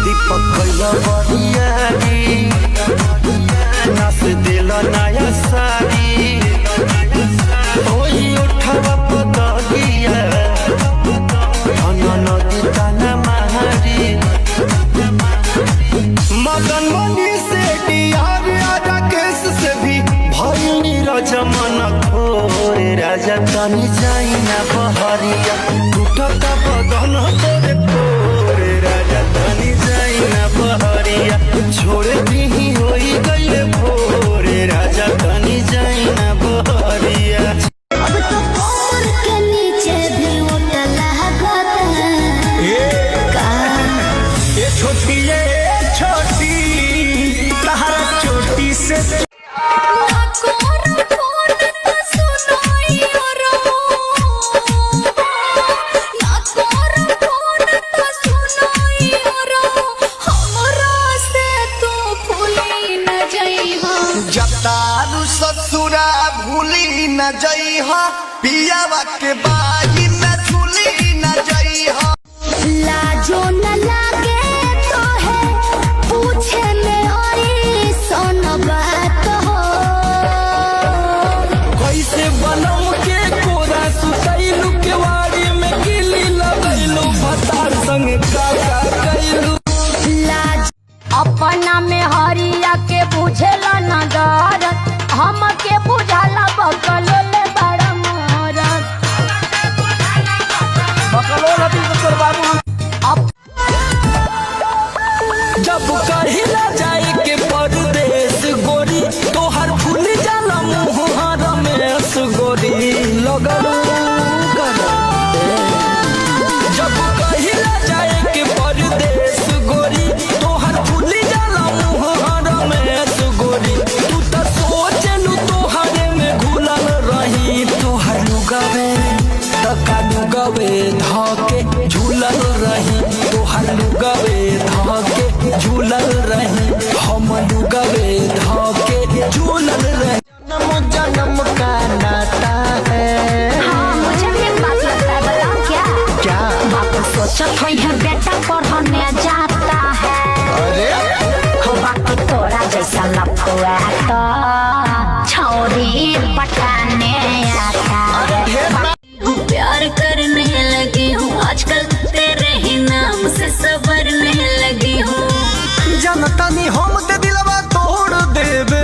दीपक कैला बरियारी नाच दिल नया साड़ी ओही उठवा पतलिया नदी ताना मारी मदन मनी से राकेश से भी भइनी रजमन खोरे राजा तनी जाई ना बहरिया टूटता बदन तोरे खोरे राजा तनी जाई ना बहरिया छोड़े भी होई गइले भोरे राजा तनी जाई ना बहरिया। अब तो कमर के नीचे भी उठला ये छोटी तहरा चोटी से जतारू ससुरा भूली न जइहा पियावा के बाजी में झूली न जइहा लाजो न लागे तो है पूछे में आई सोन बात हो कैसे बनम के कोरा सुतैलू के वाड़ी में गिली लगैलू भतार संग काका कैलू लाज अपना में हरिया के बुझेला नगर हम के बुझाला बकलोले बड़ा मरद जब कहिला जाए के परदेश गोरी तोहर फूल जाला मुहर में गोरी लगलू जब कहिला जाए के परदेश गोरी तोहर फूल जाला मुहर में गोरी तू तो सोचलू तोहरे में घुलल रही तोहर लुगावे तका लुगावे धके झूलल रही तोहर लुगावे धके झूलल रही हम लुगावे धके झूलल रही जन्म जन्म का नाता है। हाँ मुझे भी एक बात लगता है बताओ क्या बाप सोचत होई है बेटा पढ़ने जाता है अरे हो बाकी तोरा जैसा लफुआ तो छोरी पटाने आता है प्यार करने लगी हूँ आजकल तेरे ही नाम से सवरने लगी हूँ जनतानी हम ते दिलवा तोड़ देबे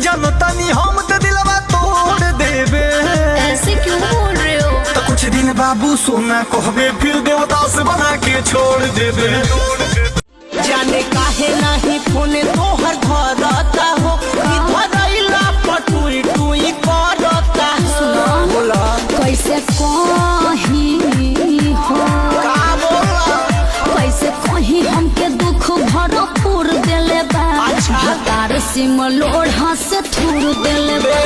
जनतानी हम ते दिलवा तोड़ देबे ऐसे क्यों बोल रहे हो तो कुछ दिन बाबू सोना कहबे फिर देवदास बना के छोड़ देबे जाने काहे नहीं फोन तोहर घरता हो धरैला पटुई टुई करता बोला कैसे कहीं हो का बोला कैसे कहीं हमके दुख भरपूर देले बा तार सिम लोढ़ा से थूर देले बा।